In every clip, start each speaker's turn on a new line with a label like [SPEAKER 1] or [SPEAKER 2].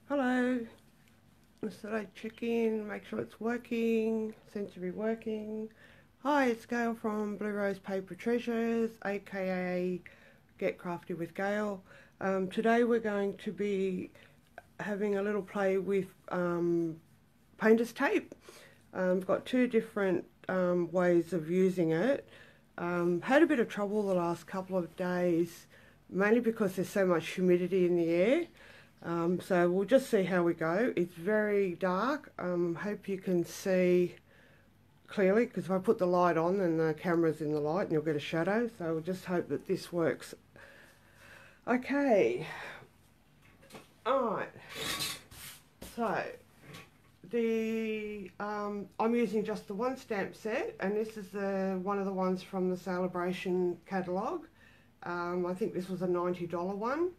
[SPEAKER 1] Hello, just thought I'd check in, make sure it's working, seems to be working. Hi, it's Gail from Blue Rose Paper Treasures, aka Get Crafty with Gail. Today we're going to be having a little play with painter's tape. I've got two different ways of using it. Had a bit of trouble the last couple of days, mainly because there's so much humidity in the air. So we'll just see how we go. It's very dark. Hope you can see clearly, because if I put the light on then the camera's in the light and you'll get a shadow. So we'll just hope that this works. Okay. Alright. So I'm using just the one stamp set, and this is one of the ones from the Celebration catalogue. I think this was a $90 one.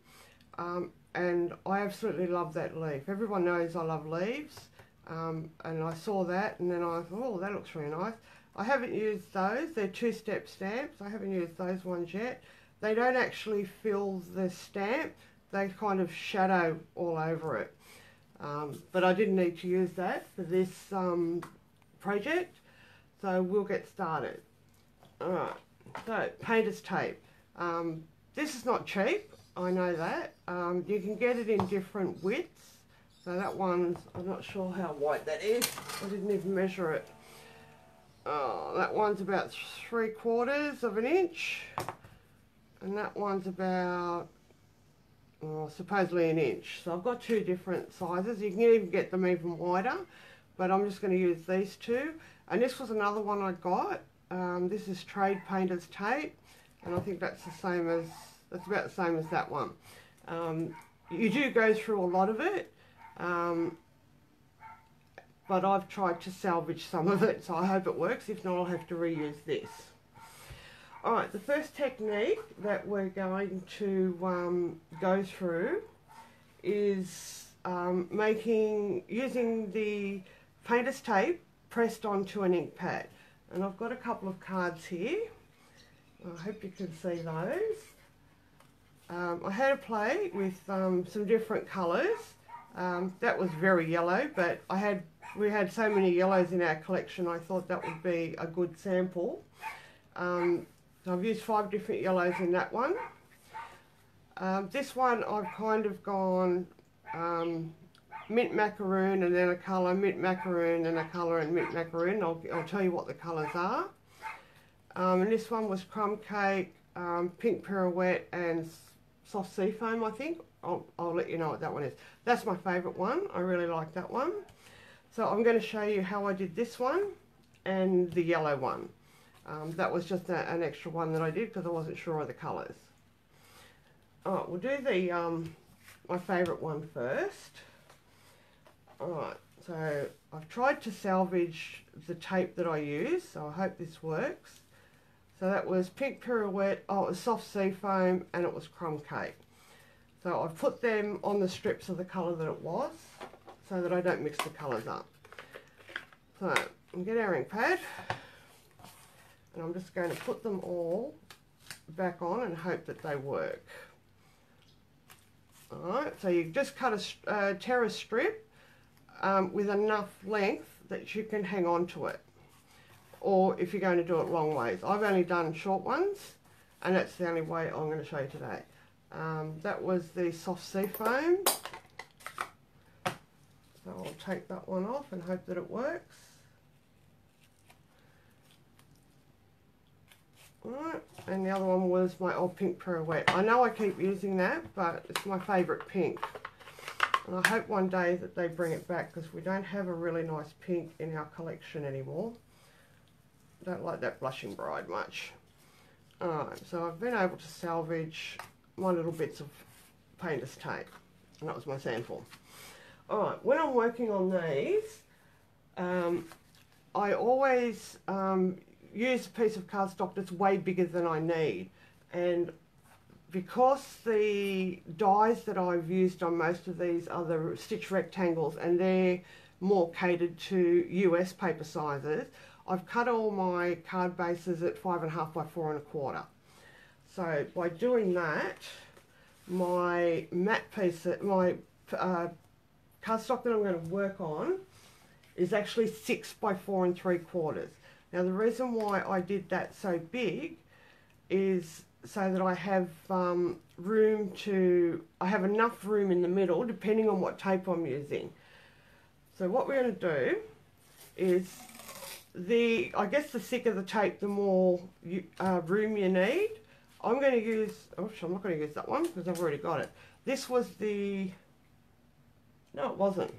[SPEAKER 1] And I absolutely love that leaf. Everyone knows I love leaves, and I saw that and then I thought, oh, that looks really nice. I haven't used those. They're two-step stamps. I haven't used those ones yet. They don't actually fill the stamp. They kind of shadow all over it. But I didn't need to use that for this project, so we'll get started. Alright, so painter's tape. This is not cheap. I know that. You can get it in different widths. So that one's, I'm not sure how wide that is. I didn't even measure it. Oh, that one's about 3/4 of an inch. And that one's about, supposedly an inch. So I've got two different sizes. You can even get them even wider. But I'm just going to use these two. And this was another one I got. This is Trade Painter's Tape. And I think that's the same as, that's about the same as that one. You do go through a lot of it, but I've tried to salvage some of it, so I hope it works. If not, I'll have to reuse this. Alright, the first technique that we're going to go through is using the painter's tape pressed onto an ink pad. And I've got a couple of cards here. I hope you can see those. I had a play with some different colours. That was very yellow, but we had so many yellows in our collection, I thought that would be a good sample. So I've used 5 different yellows in that one. This one I've kind of gone mint macaroon and then a colour, mint macaroon and a colour, and mint macaroon. I'll tell you what the colours are. And this one was crumb cake, pink pirouette and soft sea foam, I think. I'll let you know what that one is. That's my favourite one. I really like that one. So I'm going to show you how I did this one and the yellow one. That was just an extra one that I did because I wasn't sure of the colours. Alright, we'll do the my favourite one first. Alright, so I've tried to salvage the tape that I use, so I hope this works. So that was pink pirouette, it was soft sea foam, and it was crumb cake. So I've put them on the strips of the colour that it was, so that I don't mix the colours up. So I'll get our ink pad, and I'm just going to put them all back on and hope that they work. Alright, so you just cut a terra strip with enough length that you can hang on to it. Or if you're going to do it long ways. I've only done short ones, and that's the only way I'm going to show you today. That was the soft sea foam. So I'll take that one off and hope that it works. Alright, and the other one was my old pink pirouette. I know I keep using that, but it's my favourite pink. And I hope one day that they bring it back, because we don't have a really nice pink in our collection anymore. Don't like that Blushing Bride much. Alright, so I've been able to salvage my little bits of painter's tape, and that was my sample. Alright, when I'm working on these, I always use a piece of cardstock that's way bigger than I need, and because the dies that I've used on most of these are the stitch rectangles, and they're more catered to US paper sizes, I've cut all my card bases at 5.5 by 4.25. So by doing that, my matte piece, my cardstock that I'm going to work on is actually 6 by 4 3/4. Now the reason why I did that so big is so that I have I have enough room in the middle depending on what tape I'm using. So what we're going to do is, I guess the thicker the tape, the more room you need. I'm going to use, I'm not going to use that one because I've already got it. This was no it wasn't.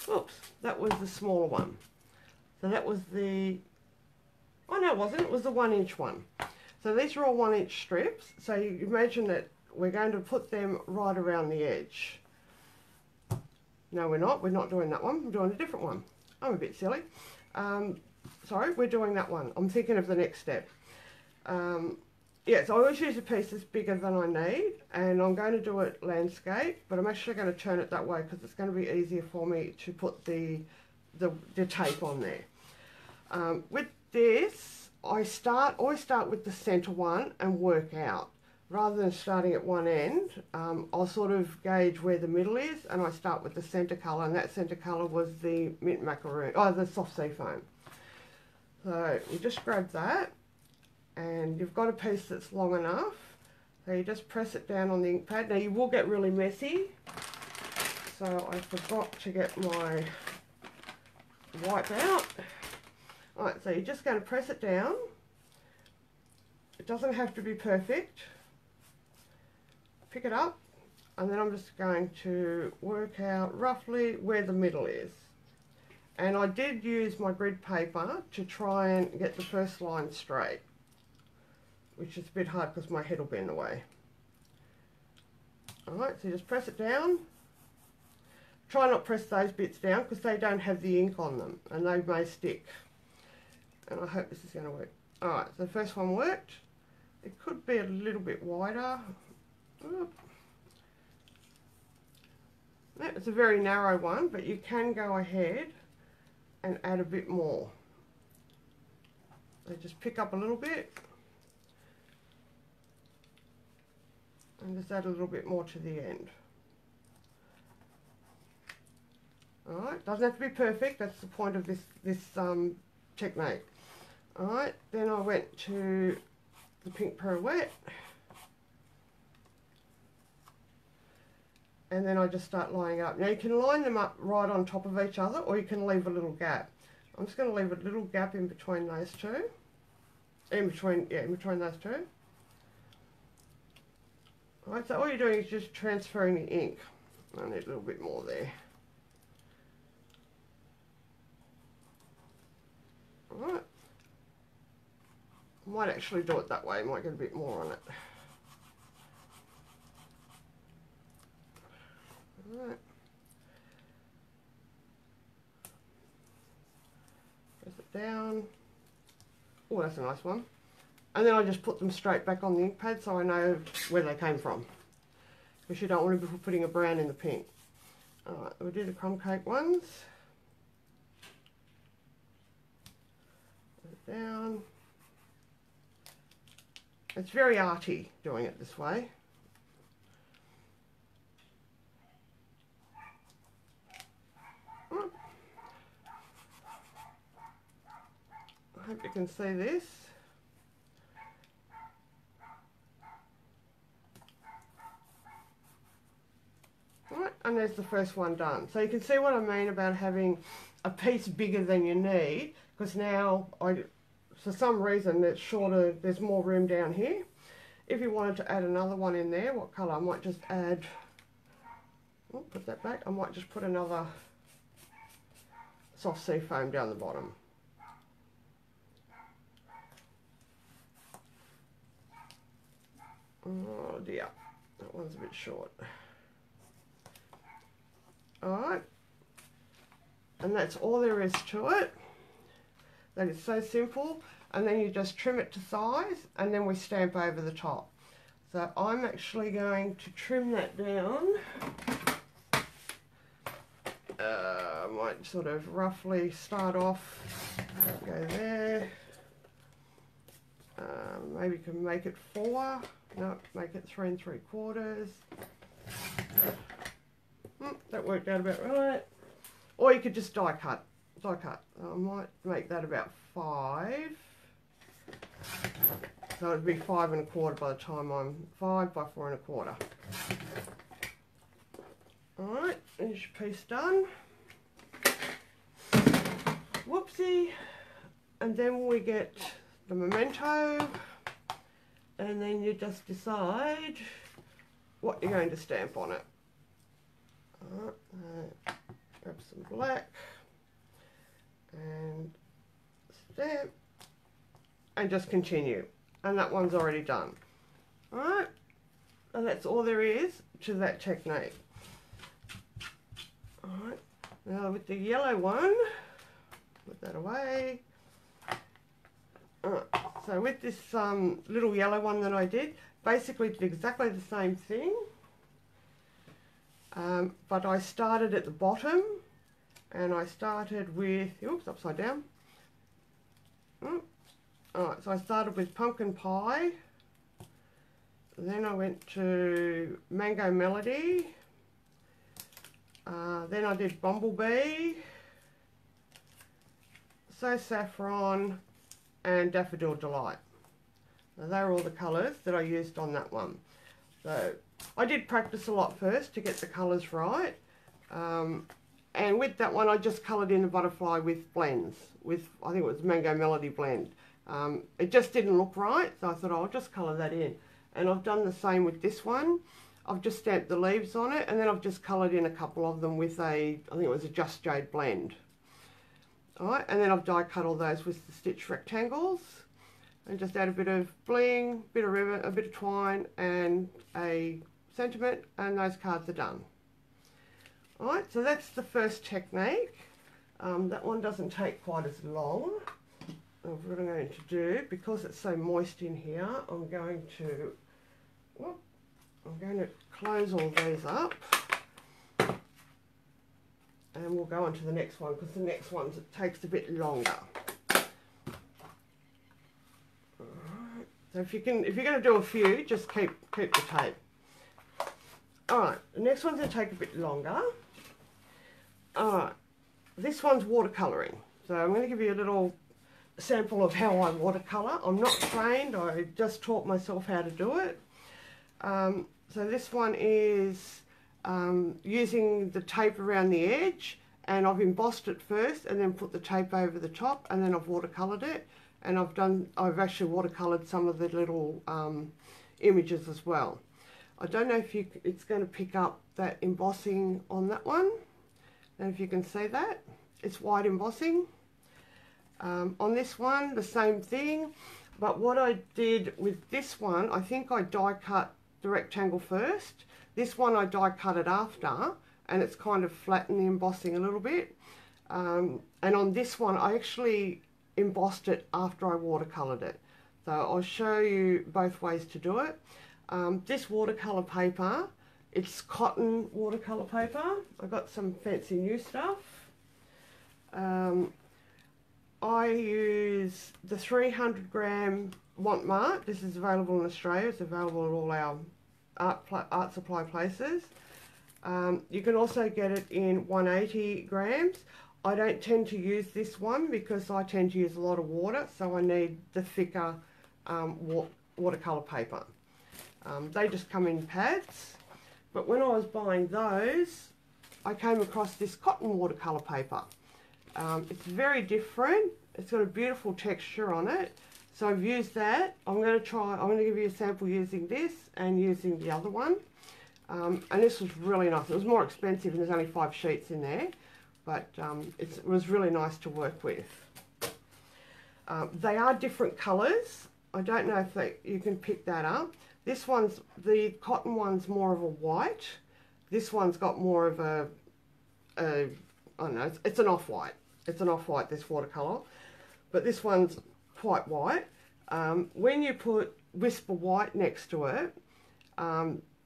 [SPEAKER 1] Oops, that was the smaller one. So that was oh no it wasn't, it was the 1-inch one. So these are all 1-inch strips. So you imagine that we're going to put them right around the edge. No, we're not doing that one, we're doing a different one. I'm a bit silly. Sorry, we're doing that one. I'm thinking of the next step. Yeah, so I always use a piece that's bigger than I need, and I'm going to do it landscape, but I'm actually going to turn it that way because it's going to be easier for me to put the tape on there. With this, I always start with the centre one and work out. Rather than starting at one end, I'll sort of gauge where the middle is, and I start with the centre colour, and that centre colour was the mint macaroon, the soft sea foam. So you just grab that, and you've got a piece that's long enough, so you just press it down on the ink pad. Now you will get really messy, so I forgot to get my wipe out. Alright, so you're just going to press it down. It doesn't have to be perfect. Pick it up, and then I'm just going to work out roughly where the middle is. And I did use my grid paper to try and get the first line straight, which is a bit hard because my head will be in the way. Alright, so you just press it down. Try not press those bits down because they don't have the ink on them and they may stick. And I hope this is going to work. Alright, so the first one worked. It could be a little bit wider. It's a very narrow one, but you can go ahead and add a bit more. So just pick up a little bit and just add a little bit more to the end. Alright, doesn't have to be perfect, that's the point of this technique. Alright, then I went to the pink pirouette, and then I just start lining up. Now you can line them up right on top of each other, or you can leave a little gap. I'm just going to leave a little gap in between those two. In between those two. Alright, so all you're doing is just transferring the ink. I need a little bit more there. Alright. I might actually do it that way, might get a bit more on it. Alright. Press it down. Oh, that's a nice one. And then I just put them straight back on the ink pad so I know where they came from. Because you don't want to be putting a brown in the pink. Alright, we'll do the crumb cake ones. Put it down. It's very arty doing it this way. I hope you can see this. Right, and there's the first one done. So you can see what I mean about having a piece bigger than you need, because now for some reason it's shorter, there's more room down here. If you wanted to add another one in there, what colour? I might just add, put that back, I might just put another soft sea foam down the bottom. Oh dear, that one's a bit short. Alright, and that's all there is to it. That is so simple, and then you just trim it to size, and then we stamp over the top. So I'm actually going to trim that down. I might sort of roughly start off, go there. Maybe you can make it 4. No, make it 3 3/4. That worked out about right. Or you could just die cut. I might make that about 5. So it'd be 5 1/4 by the time I'm 5 by 4 1/4. Alright, there's your piece done. Whoopsie. And then we get the memento. And then you just decide what you're going to stamp on it. Alright, grab some black. And stamp. And just continue. And that one's already done. Alright, and that's all there is to that technique. Alright, now with the yellow one, put that away. Alright, so with this little yellow one that I did, basically did exactly the same thing. But I started at the bottom, and I started with, oops, upside down. Alright, so I started with pumpkin pie, then I went to mango melody, then I did bumblebee, so saffron, and daffodil delight. Now they're all the colours that I used on that one. So I did practice a lot first to get the colours right, and with that one I just coloured in the butterfly with blends, with I think it was mango melody blend. It just didn't look right, so I thought, oh, I'll just colour that in. And I've done the same with this one. I've just stamped the leaves on it, and then I've just coloured in a couple of them with a, I think it was a Just Jade blend. Alright, and then I've die cut all those with the stitch rectangles, and just add a bit of bling, bit of ribbon, a bit of twine, and a sentiment, and those cards are done. Alright, so that's the first technique. That one doesn't take quite as long. What I'm going to do, because it's so moist in here, I'm going to close all these up, and we'll go on to the next one, because the next one takes a bit longer. Alright, so if you're going to do a few, just keep the tape. Alright, the next one's going to take a bit longer. Alright, this one's watercolouring, so I'm going to give you a little sample of how I watercolour. I'm not trained, I just taught myself how to do it. So this one is using the tape around the edge, and I've embossed it first and then put the tape over the top, and then I've watercoloured it, and I've actually watercoloured some of the little images as well. I don't know if it's going to pick up that embossing on that one, and if you can see that, it's white embossing. On this one, the same thing, but what I did with this one, I think I die cut the rectangle first. This one I die cut it after, and it's kind of flattened the embossing a little bit. And on this one, I actually embossed it after I watercoloured it. So I'll show you both ways to do it. This watercolour paper, it's cotton watercolour paper. I got some fancy new stuff. I use the 300 gram Montmartre. This is available in Australia. It's available at all our art supply places. You can also get it in 180 grams. I don't tend to use this one because I tend to use a lot of water, so I need the thicker watercolour paper. They just come in pads, but when I was buying those, I came across this cotton watercolour paper. It's very different. It's got a beautiful texture on it. So I've used that. I'm going to give you a sample using this and using the other one. And this was really nice. It was more expensive and there's only 5 sheets in there, but it was really nice to work with. They are different colours. I don't know if you can pick that up. The cotton one's more of a white. This one's got more of a I don't know, it's an off-white. It's an off-white, this watercolour. But this one's quite white. When you put Whisper White next to it,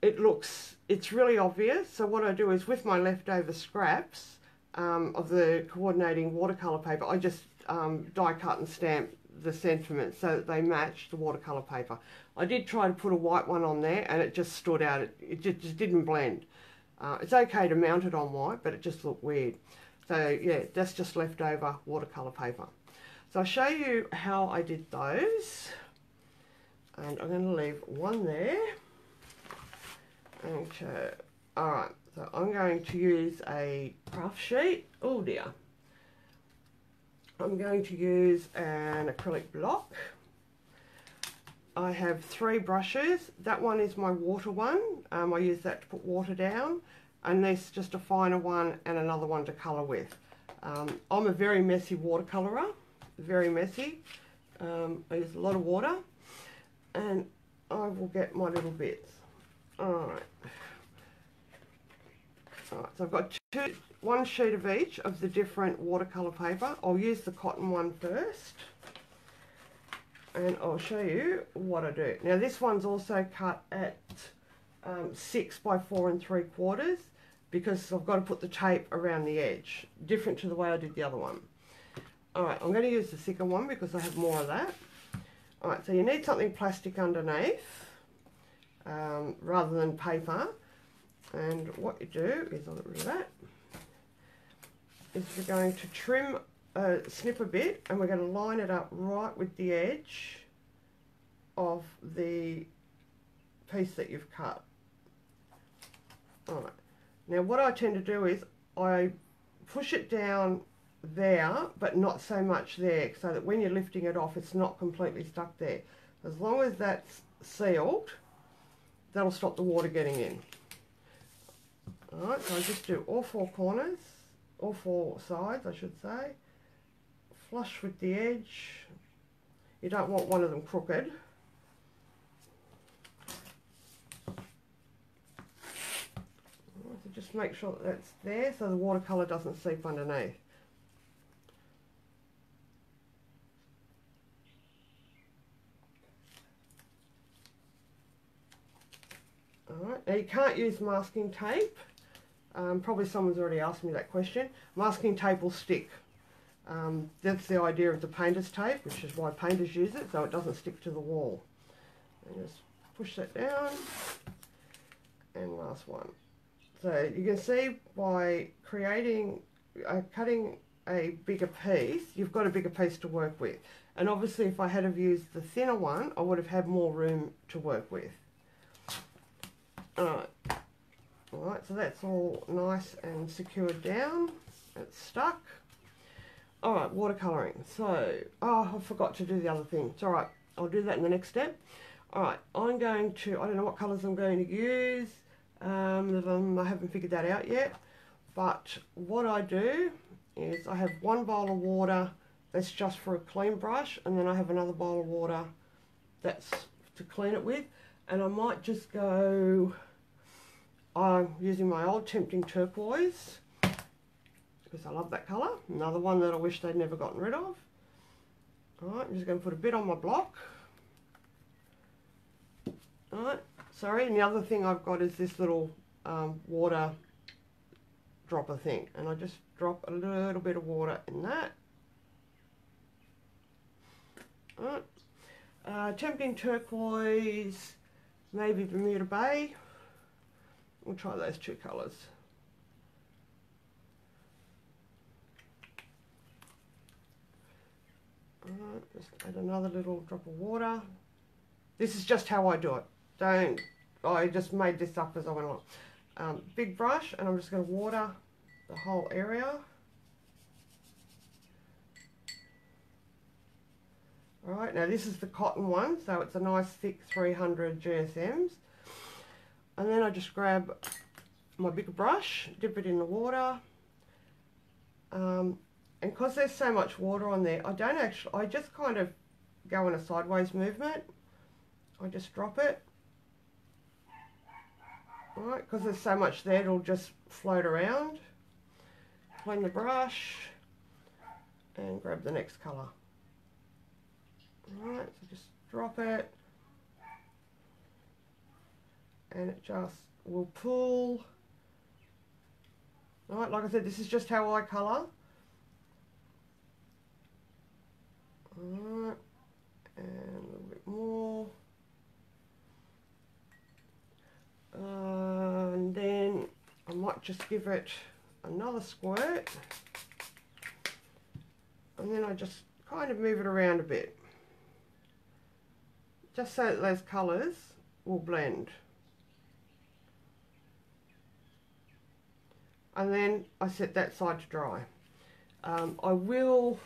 [SPEAKER 1] it's really obvious. So what I do is with my leftover scraps of the coordinating watercolour paper, I just die cut and stamp the sentiments so that they match the watercolour paper. I did try to put a white one on there and it just stood out. It just didn't blend. It's okay to mount it on white, but it just looked weird. So yeah, that's just leftover watercolour paper. So I'll show you how I did those. And I'm going to leave one there. Okay. Alright, so I'm going to use a craft sheet. Oh dear. I'm going to use an acrylic block. I have 3 brushes. That one is my water one. I use that to put water down. And there's just a finer one and another one to colour with. I'm a very messy watercolorer. Very messy. I use a lot of water. And I will get my little bits. Alright. Alright, so I've got one sheet of each of the different watercolour paper. I'll use the cotton one first. And I'll show you what I do. Now this one's also cut at 6 by 4 3/4 because I've got to put the tape around the edge. Different to the way I did the other one. Alright, I'm going to use the thicker one because I have more of that. Alright, so you need something plastic underneath rather than paper. And what you do is, I'll get rid of that, is we're going to trim, snip a bit, and we're going to line it up right with the edge of the piece that you've cut. Alright, now what I tend to do is I push it down there, but not so much there, so that when you're lifting it off, it's not completely stuck there. As long as that's sealed, that'll stop the water getting in. Alright, so I just do all 4 corners, all 4 sides I should say, flush with the edge. You don't want one of them crooked. Alright, so just make sure that that's there so the watercolour doesn't seep underneath. Alright, now you can't use masking tape. Probably someone's already asked me that question. Masking tape will stick. That's the idea of the painter's tape, which is why painters use it, so it doesn't stick to the wall. And just push that down. And last one. So you can see by creating, cutting a bigger piece, you've got a bigger piece to work with. And obviously if I had have used the thinner one, I would have had more room to work with. Alright, so that's all nice and secured down. It's stuck. Alright, watercolouring. So, oh, I forgot to do the other thing. It's alright, I'll do that in the next step. Alright, I'm going to, I don't know what colours I'm going to use. I haven't figured that out yet. But what I do is I have one bowl of water that's just for a clean brush, and then I have another bowl of water that's to clean it with. And I might just go, I'm using my old Tempting Turquoise, because I love that colour. Another one that I wish they'd never gotten rid of. Alright, I'm just going to put a bit on my block. Alright, sorry, and the other thing I've got is this little water dropper thing. And I just drop a little bit of water in that. Alright, Tempting Turquoise, maybe Bermuda Bay. We'll try those 2 colours. Just add another little drop of water. This is just how I do it. I just made this up as I went along. Big brush, and I'm just going to water the whole area. Alright, now this is the cotton one, so it's a nice thick 300 GSMs. And then I just grab my bigger brush, dip it in the water. And because there's so much water on there, I just kind of go in a sideways movement. I just drop it. Alright, because there's so much there, it'll just float around. Clean the brush and grab the next colour. Alright, so just drop it. And it just will pull. Alright, like I said, this is just how I colour. Alright, and a little bit more. And then I might just give it another squirt, and then I just kind of move it around a bit, just so that those colours will blend. And then I set that side to dry. I will,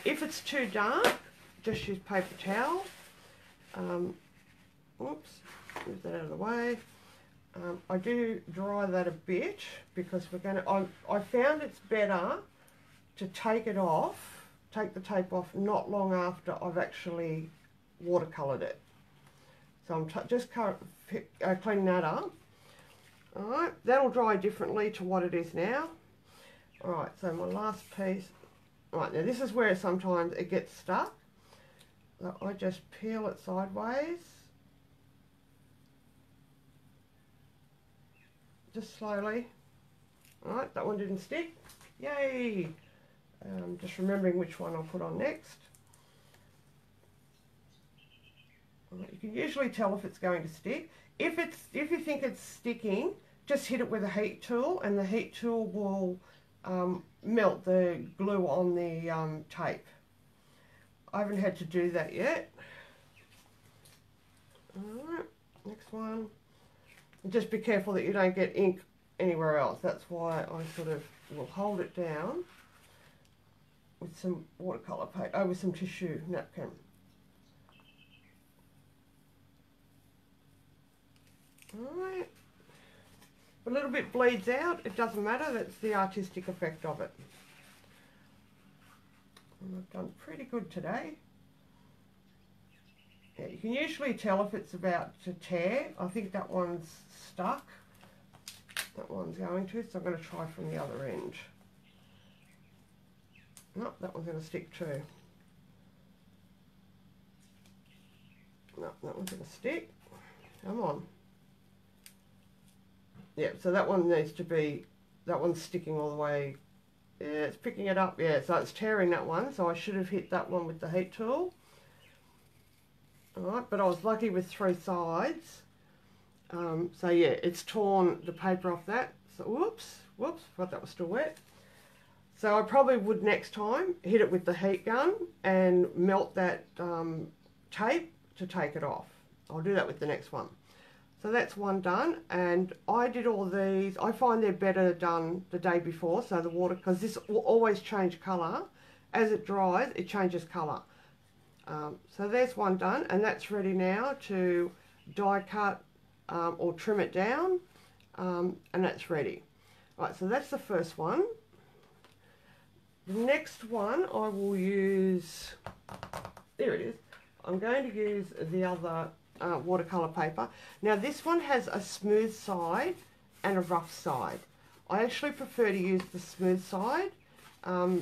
[SPEAKER 1] if it's too dark, just use paper towel. Oops, move that out of the way. I do dry that a bit because we're going to, I found it's better to take it off, take the tape off not long after I've actually watercoloured it. So I'm just cleaning that up. Alright, that'll dry differently to what it is now. Alright, so my last piece. Right, now this is where sometimes it gets stuck. So I just peel it sideways. Just slowly. Alright, that one didn't stick. Yay! Just remembering which one I'll put on next. Right, you can usually tell if it's going to stick. If you think it's sticking, just hit it with a heat tool, and the heat tool will melt the glue on the tape. I haven't had to do that yet. Alright, next one. And just be careful that you don't get ink anywhere else. That's why I sort of will hold it down with some watercolour paper, with some tissue napkin. Alright, a little bit bleeds out, it doesn't matter, that's the artistic effect of it. And I've done pretty good today. Yeah, you can usually tell if it's about to tear. I think that one's stuck. That one's going to, so I'm going to try from the other end. Nope, that one's going to stick too. Nope, that one's going to stick. Come on. Yeah, so that one needs to be, that one's sticking all the way. Yeah, it's picking it up. Yeah, so it's tearing that one. So I should have hit that one with the heat tool. Alright, but I was lucky with 3 sides. So yeah, it's torn the paper off that. So whoops, thought that was still wet. So I probably would next time hit it with the heat gun and melt that tape to take it off. I'll do that with the next one. So that's one done, and I did all these. I find they're better done the day before, so the water, because this will always change colour. As it dries, it changes colour. So there's one done, and that's ready now to die cut or trim it down, and that's ready. Right, so that's the first one. The next one I will use, there it is. I'm going to use the other watercolour paper. Now this one has a smooth side and a rough side. I actually prefer to use the smooth side. I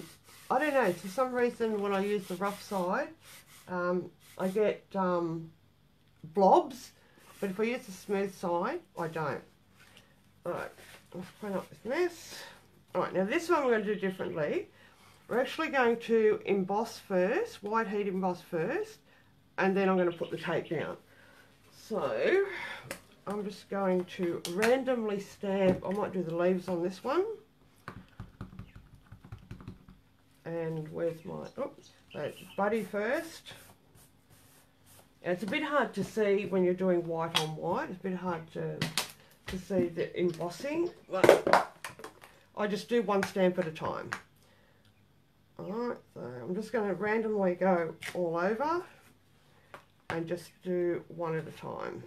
[SPEAKER 1] don't know, for some reason when I use the rough side I get blobs, but if I use the smooth side I don't. Alright, let's clean up this mess. Alright, now this one we're going to do differently. We're actually going to emboss first, white heat emboss first, and then I'm going to put the tape down. So, I'm just going to randomly stamp, I might do the leaves on this one. And where's my, oops, so Buddy first. And it's a bit hard to see when you're doing white on white, it's a bit hard to see the embossing, but I just do one stamp at a time. Alright, so I'm just going to randomly go all over and just do one at a time.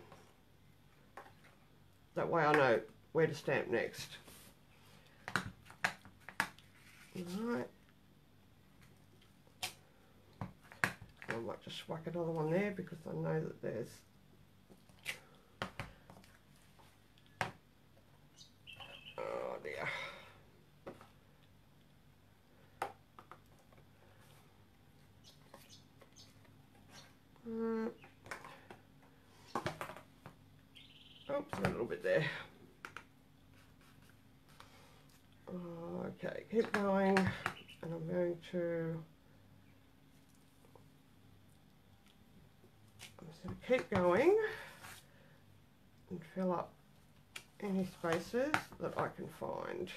[SPEAKER 1] That way I know where to stamp next. Alright. I might just whack another one there because I know that there's oh dear. Oops, a little bit there. Okay, keep going, and I'm going to keep going and fill up any spaces that I can find.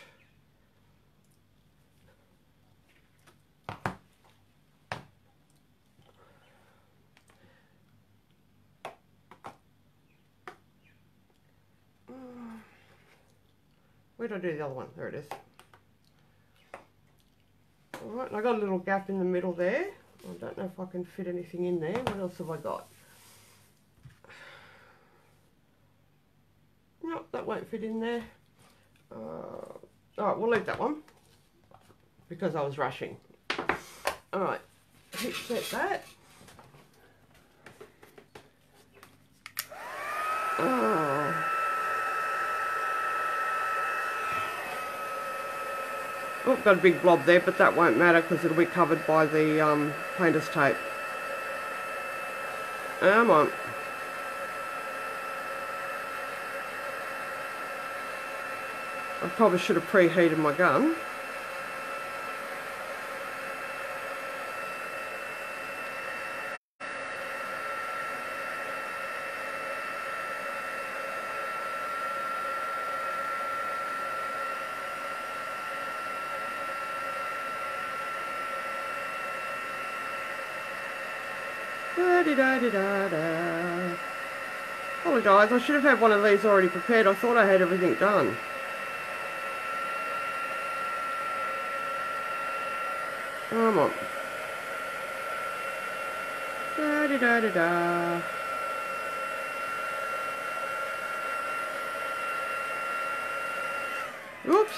[SPEAKER 1] Where did I do the other one? There it is. Alright, and I got a little gap in the middle there. I don't know if I can fit anything in there. What else have I got? Nope, that won't fit in there. Alright, we'll leave that one because I was rushing. Alright, heat set that. Oh, got a big blob there, but that won't matter because it'll be covered by the painter's tape. Come on. I probably should have preheated my gun. Da-da-da-da-da. Apologise, I should have had one of these already prepared. I thought I had everything done. Come on. Da-da-da-da-da. Oops.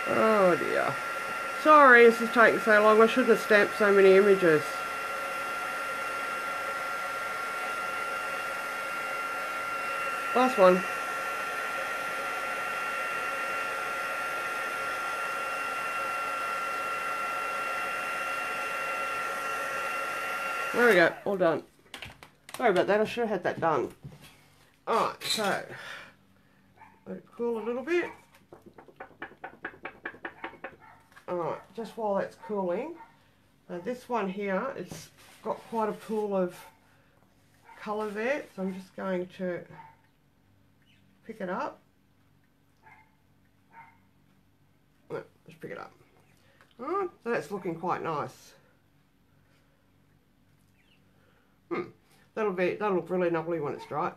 [SPEAKER 1] Oh dear. Sorry this is taking so long. I shouldn't have stamped so many images. Last one. There we go, all done. Sorry about that, I should have had that done. Alright, so let it cool a little bit. Alright, just while that's cooling, this one here, it's got quite a pool of colour there, so I'm just going to pick it up. Just pick it up. Alright, that's looking quite nice. That'll look really lovely when it's dry.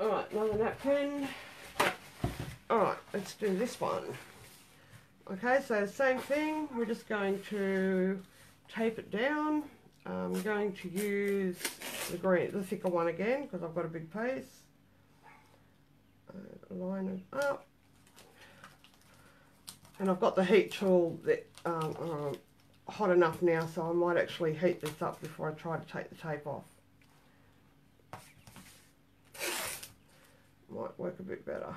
[SPEAKER 1] Alright, another napkin. Alright, let's do this one. Okay, so same thing, we're just going to tape it down. I'm going to use the thicker one again because I've got a big piece. Line it up. And I've got the heat tool that hot enough now, so I might actually heat this up before I try to take the tape off. Might work a bit better.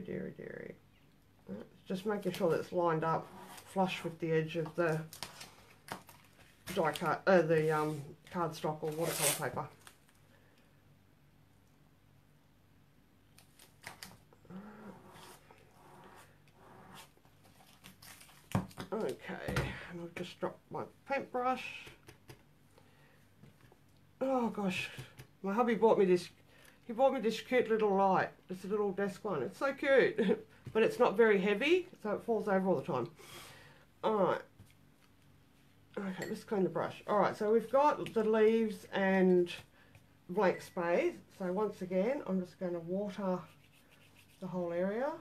[SPEAKER 1] Deary. Just making sure that it's lined up flush with the edge of the die cut, the cardstock or watercolour paper. Okay, and I've just dropped my paintbrush. Oh gosh, my hubby bought me this. He bought me this cute little light. It's a little desk one. It's so cute, but it's not very heavy, so it falls over all the time. Alright. Okay, let's clean the brush. Alright, so we've got the leaves and blank space. So once again, I'm just going to water the whole area.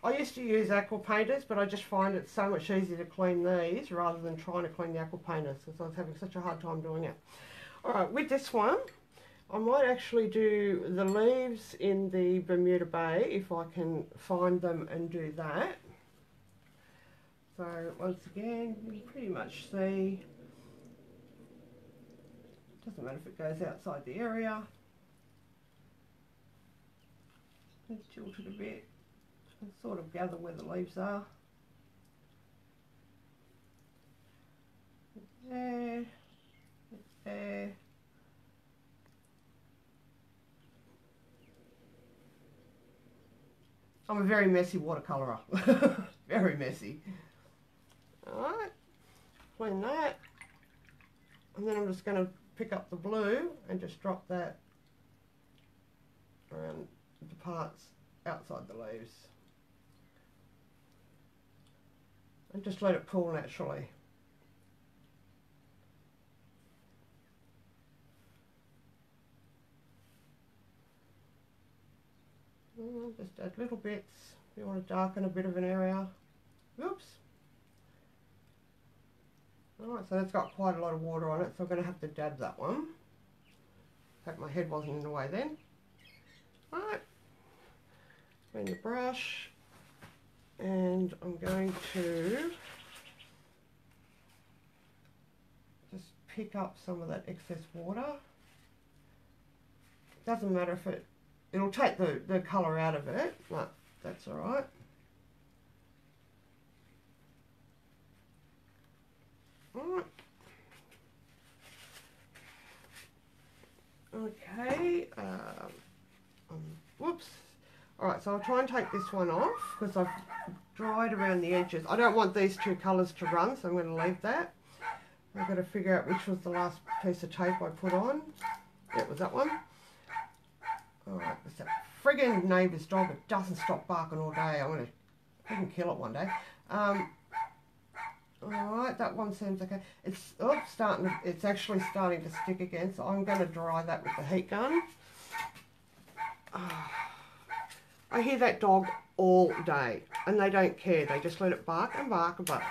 [SPEAKER 1] I used to use aqua painters, but I just find it so much easier to clean these rather than trying to clean the aqua painters because I was having such a hard time doing it. Alright, with this one, I might actually do the leaves in the Bermuda Bay if I can find them and do that. So once again, you can pretty much see, doesn't matter if it goes outside the area. Just tilt it a bit and sort of gather where the leaves are. There, there. I'm a very messy watercolorer. Very messy. Alright, clean that. And then I'm just going to pick up the blue and just drop that around the parts outside the leaves. And just let it pool naturally. Just add little bits. If you want to darken a bit of an area. Oops. Alright, so that's got quite a lot of water on it, so I'm going to have to dab that one. Hope my head wasn't in the way then. Alright. Clean the brush. And I'm going to just pick up some of that excess water. Doesn't matter if it'll take the colour out of it, but that's alright. Alright. Okay. Whoops. Alright, so I'll try and take this one off because I've dried around the edges. I don't want these two colours to run, so I'm going to leave that. I've got to figure out which was the last piece of tape I put on. Yeah, it was that one. Alright, it's that friggin' neighbour's dog. It doesn't stop barking all day. I'm going to freaking kill it one day. Alright, that one seems okay. It's it's actually starting to stick again, so I'm going to dry that with the heat gun. I hear that dog all day, and they don't care. They just let it bark and bark and bark.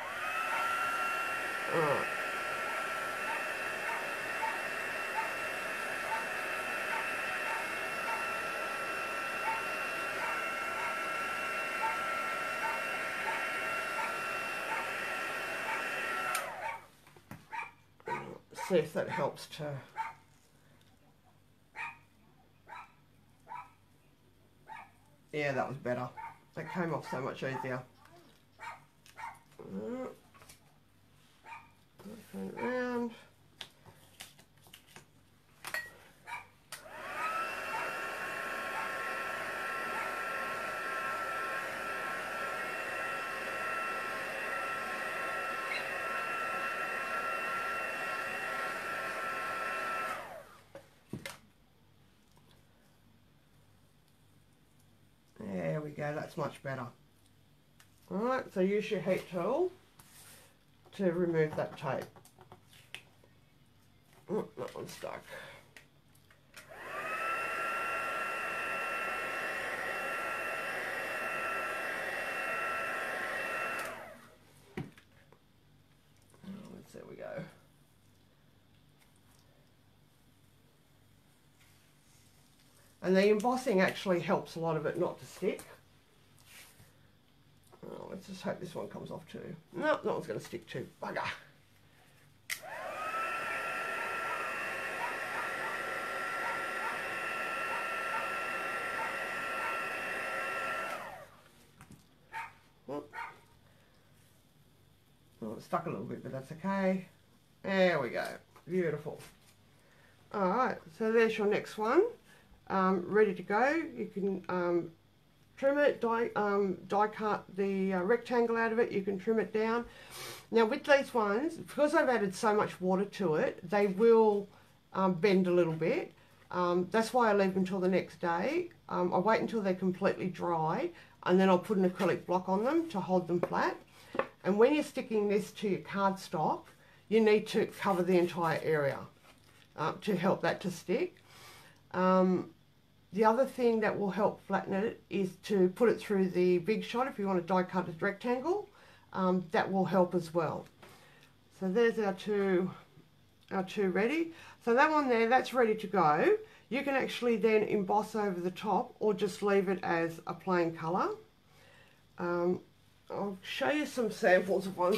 [SPEAKER 1] Alright. See if that helps to yeah, that was better. That came off so much easier. Turn it around. There we go, that's much better. Alright, so use your heat tool to remove that tape. Oh, that one's stuck. There we go. And the embossing actually helps a lot of it not to stick. Oh, let's just hope this one comes off too. No, that one's going to stick too. Bugger. Oh, it's stuck a little bit, but that's okay. There we go. Beautiful. Alright, so there's your next one. Ready to go. You can trim it, die cut the rectangle out of it. You can trim it down. Now with these ones, because I've added so much water to it, they will bend a little bit. That's why I leave them until the next day. I wait until they're completely dry, and then I'll put an acrylic block on them to hold them flat. And when you're sticking this to your cardstock, you need to cover the entire area to help that to stick. The other thing that will help flatten it is to put it through the Big Shot if you want to die cut a rectangle. That will help as well. So there's our two ready. So that one there, that's ready to go. You can actually then emboss over the top or just leave it as a plain colour. I'll show you some samples of ones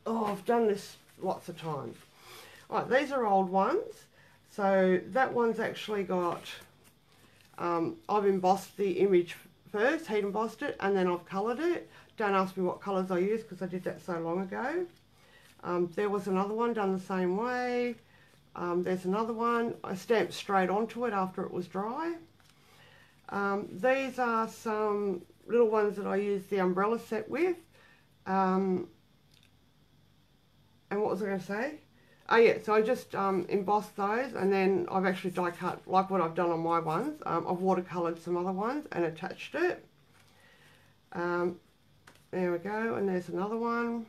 [SPEAKER 1] I've done this lots of times. All right, these are old ones. So that one's actually got I've embossed the image first, heat embossed it, and then I've coloured it. Don't ask me what colours I use because I did that so long ago. There was another one done the same way. There's another one. I stamped straight onto it after it was dry. These are some little ones that I used the umbrella set with. And what was I going to say? Oh yeah, so I just embossed those, and then I've actually die cut, like what I've done on my ones. I've watercoloured some other ones and attached it. There we go, and there's another one.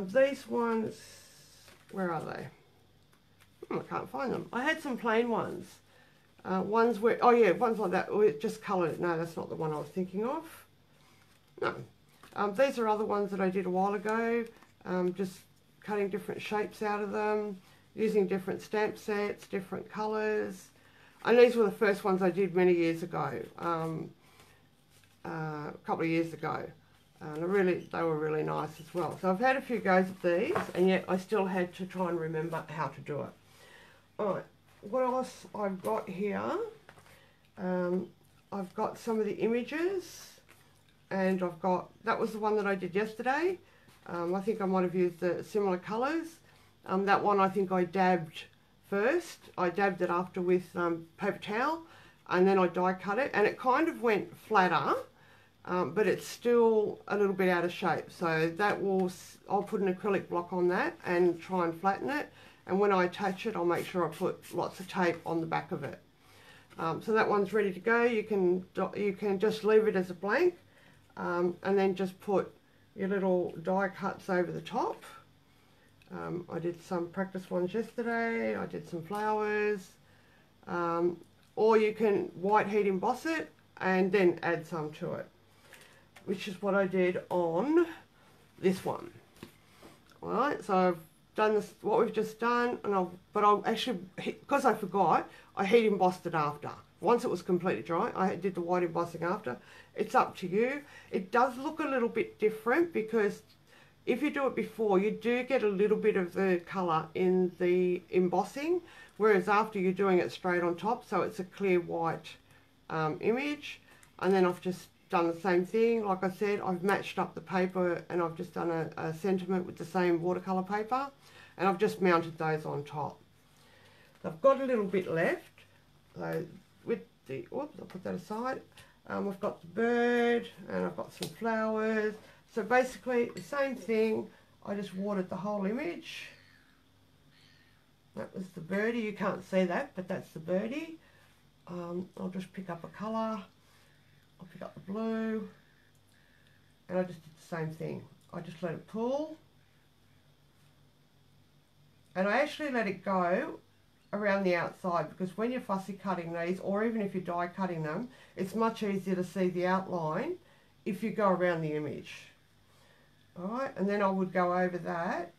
[SPEAKER 1] These ones, where are they? I can't find them. I had some plain ones. Ones where, oh yeah, ones like that, just coloured. No, that's not the one I was thinking of. No. These are other ones that I did a while ago. Just cutting different shapes out of them, using different stamp sets, different colours. And these were the first ones I did many years ago, a couple of years ago. And they were really nice as well. So I've had a few goes at these, and yet I still had to try and remember how to do it. Alright, what else I've got here? I've got some of the images, and that was the one that I did yesterday. I think I might have used the similar colours. That one I think I dabbed first. I dabbed it after with paper towel, and then I die cut it, and it kind of went flatter, but it's still a little bit out of shape. So I'll put an acrylic block on that and try and flatten it. And when I attach it, I'll make sure I put lots of tape on the back of it. So that one's ready to go. You can just leave it as a blank, and then just put your little die cuts over the top. I did some practice ones yesterday. I did some flowers. Or you can white heat emboss it and then add some to it, which is what I did on this one. Alright, so I've done this, what we've just done, and I'll actually, because I forgot, I heat embossed it after. Once it was completely dry, I did the white embossing after. It's up to you. It does look a little bit different because if you do it before, you do get a little bit of the colour in the embossing, whereas after you're doing it straight on top, so it's a clear white image. And then I've just done the same thing. Like I said, I've matched up the paper, and I've just done a sentiment with the same watercolour paper, and I've just mounted those on top. So I've got a little bit left. So with the, oops, I'll put that aside. I've got the bird, and I've got some flowers. So basically the same thing. I just watered the whole image. That was the birdie. You can't see that, but that's the birdie. I'll just pick up a colour. I'll pick up the blue, and I just did the same thing. I just let it pull, and I actually let it go around the outside, because when you're fussy cutting these, or even if you're die cutting them, it's much easier to see the outline if you go around the image. Alright, and then I would go over that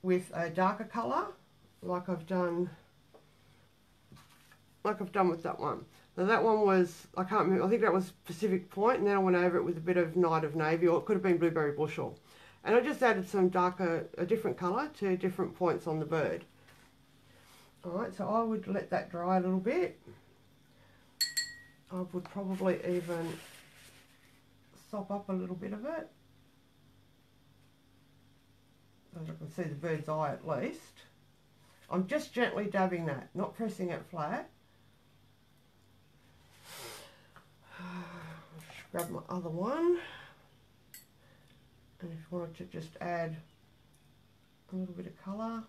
[SPEAKER 1] with a darker colour, like I've done with that one. Now that one was, I can't remember, I think that was Pacific Point, and then I went over it with a bit of Night of Navy, or it could have been Blueberry Bushel. And I just added some darker, a different colour to different points on the bird. Alright, so I would let that dry a little bit. I would probably even sop up a little bit of it, so I can see the bird's eye at least. I'm just gently dabbing that, not pressing it flat. Just grab my other one, and if you wanted to just add a little bit of colour,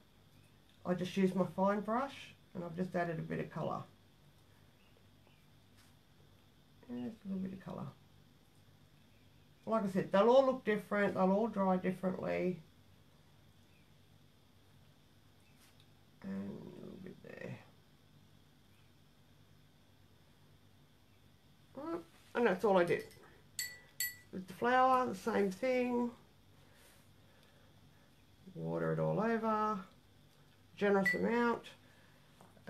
[SPEAKER 1] I just use my fine brush, and I've just added a bit of colour. Just a little bit of colour. Like I said, they'll all look different, they'll all dry differently. And a little bit there. Right, and that's all I did. With the flower, the same thing. Water it all over. Generous amount.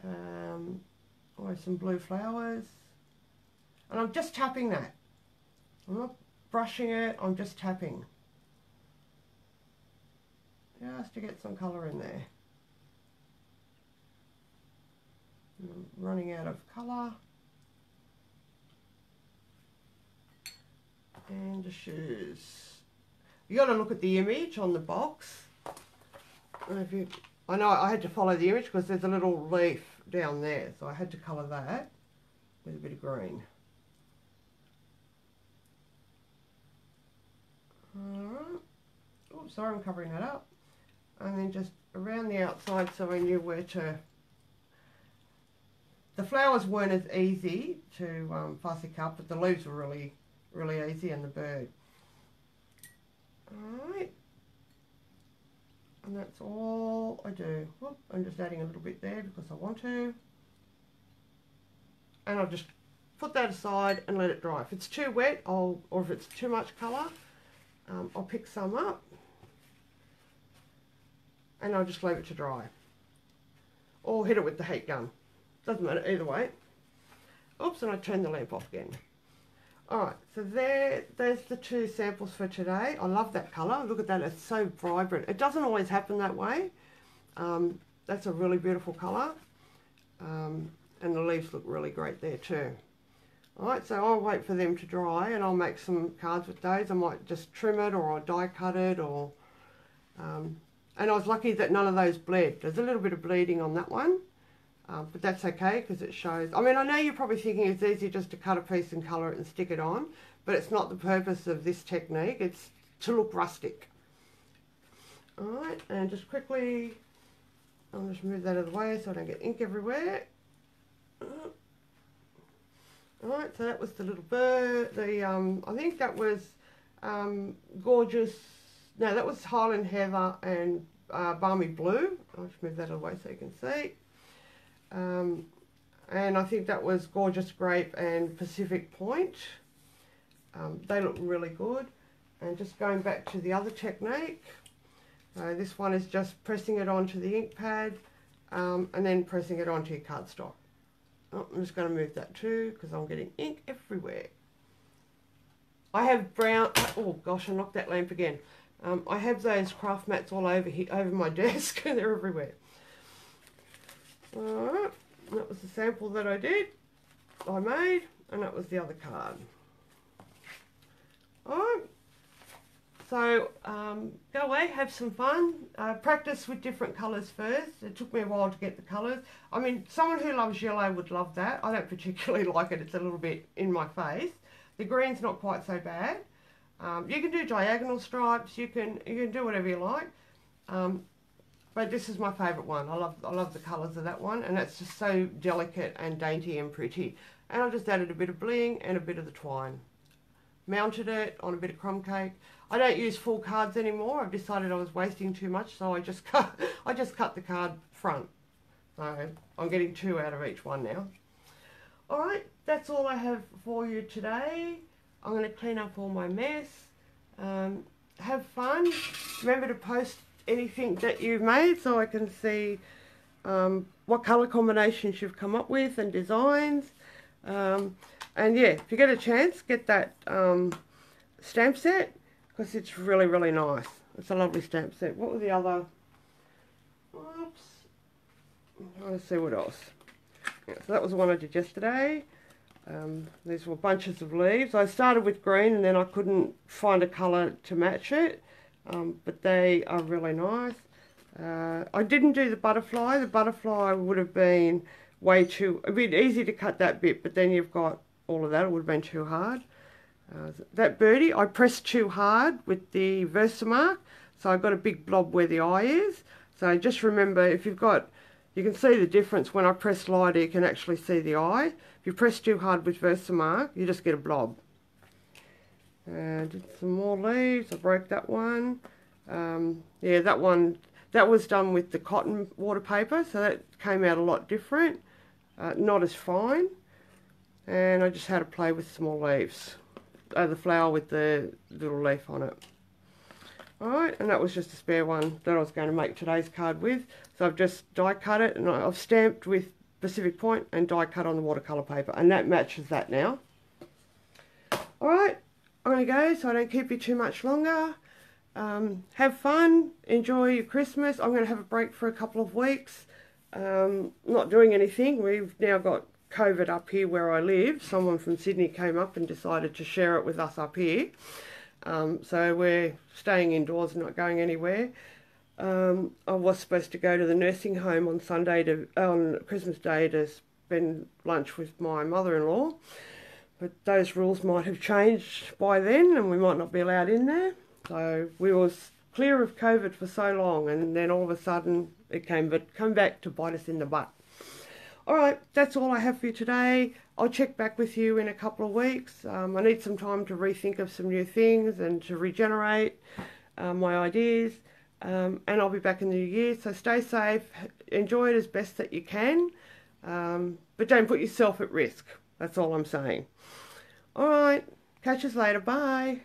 [SPEAKER 1] I have some blue flowers. And I'm just tapping that. I'm not brushing it, I'm just tapping. Just to get some colour in there. I'm running out of colour. And the shoes. You got to look at the image on the box. I know I had to follow the image because there's a little leaf down there, so I had to colour that with a bit of green. Alright. Oh, sorry, I'm covering that up. And then just around the outside so I knew where to... The flowers weren't as easy to fussy cut, but the leaves were really, really easy, and the bird. Alright. And that's all I do. Whoop, I'm just adding a little bit there because I want to. And I'll just put that aside and let it dry. If it's too wet, or if it's too much colour, I'll pick some up. And I'll just leave it to dry. Or hit it with the heat gun. Doesn't matter either way. Oops, and I turn the lamp off again. Alright, so there's the two samples for today. I love that colour. Look at that, it's so vibrant. It doesn't always happen that way. That's a really beautiful colour. And the leaves look really great there too. Alright, so I'll wait for them to dry and I'll make some cards with those. I might just trim it, or I'll die cut it, or... and I was lucky that none of those bled. There's a little bit of bleeding on that one. But that's okay because it shows... I mean, I know you're probably thinking it's easy just to cut a piece and colour it and stick it on, but it's not the purpose of this technique. It's to look rustic. Alright, and just quickly, I'll just move that out of the way so I don't get ink everywhere. Alright, so that was the little bird. I think that was Gorgeous... No, that was Highland Heather and Balmy Blue. I'll just move that out of the way so you can see. And I think that was Gorgeous Grape and Pacific Point. They look really good. And just going back to the other technique, this one is just pressing it onto the ink pad and then pressing it onto your cardstock. Oh, I'm just going to move that too because I'm getting ink everywhere. I have brown... Oh gosh, I knocked that lamp again. I have those craft mats all over here, over my desk. They're everywhere. Alright, that was the sample that I made, and that was the other card. Alright, so go away, have some fun, practice with different colours first. It took me a while to get the colours. I mean, someone who loves yellow would love that. I don't particularly like it, it's a little bit in my face. The green's not quite so bad. You can do diagonal stripes, you can do whatever you like. But this is my favourite one. I love the colours of that one, and it's just so delicate and dainty and pretty. And I just added a bit of bling and a bit of the twine. Mounted it on a bit of crumb cake. I don't use full cards anymore. I've decided I was wasting too much, so I just cut the card front. So I'm getting 2 out of each one now. Alright, that's all I have for you today. I'm going to clean up all my mess. Have fun. Remember to post anything that you've made so I can see what colour combinations you've come up with and designs. And yeah, if you get a chance, get that stamp set because it's really, really nice. It's a lovely stamp set. What were the other... Oops. I'm trying to see what else. Yeah, so that was the one I did yesterday. These were bunches of leaves. I started with green and then I couldn't find a colour to match it. But they are really nice. I didn't do the butterfly. The butterfly would have been way too... It'd be easy to cut that bit, but then you've got all of that. It would have been too hard. That birdie, I pressed too hard with the Versamark, so I got a big blob where the eye is. So just remember, if you've got... You can see the difference. When I press lighter, you can actually see the eye. If you press too hard with Versamark, you just get a blob. Did some more leaves. I broke that one. Yeah, that one, that was done with the cotton water paper, so that came out a lot different. Not as fine. And I just had to play with some more leaves. The flower with the little leaf on it. Alright, and that was just a spare one that I was going to make today's card with. So I've just die cut it, and I've stamped with Pacific Point and die cut on the watercolour paper, and that matches that now. Alright, I'm going to go so I don't keep you too much longer. Have fun, enjoy your Christmas. I'm going to have a break for a couple of weeks. not doing anything. We've now got COVID up here where I live. Someone from Sydney came up and decided to share it with us up here. So we're staying indoors, not going anywhere. I was supposed to go to the nursing home on Christmas Day to spend lunch with my mother-in-law, but those rules might have changed by then and we might not be allowed in there. So we was clear of COVID for so long, and then all of a sudden it come back to bite us in the butt. Alright, that's all I have for you today. I'll check back with you in a couple of weeks. I need some time to rethink of some new things and to regenerate my ideas. And I'll be back in the new year, so stay safe, enjoy it as best that you can, but don't put yourself at risk. That's all I'm saying. Alright, catch us later, bye.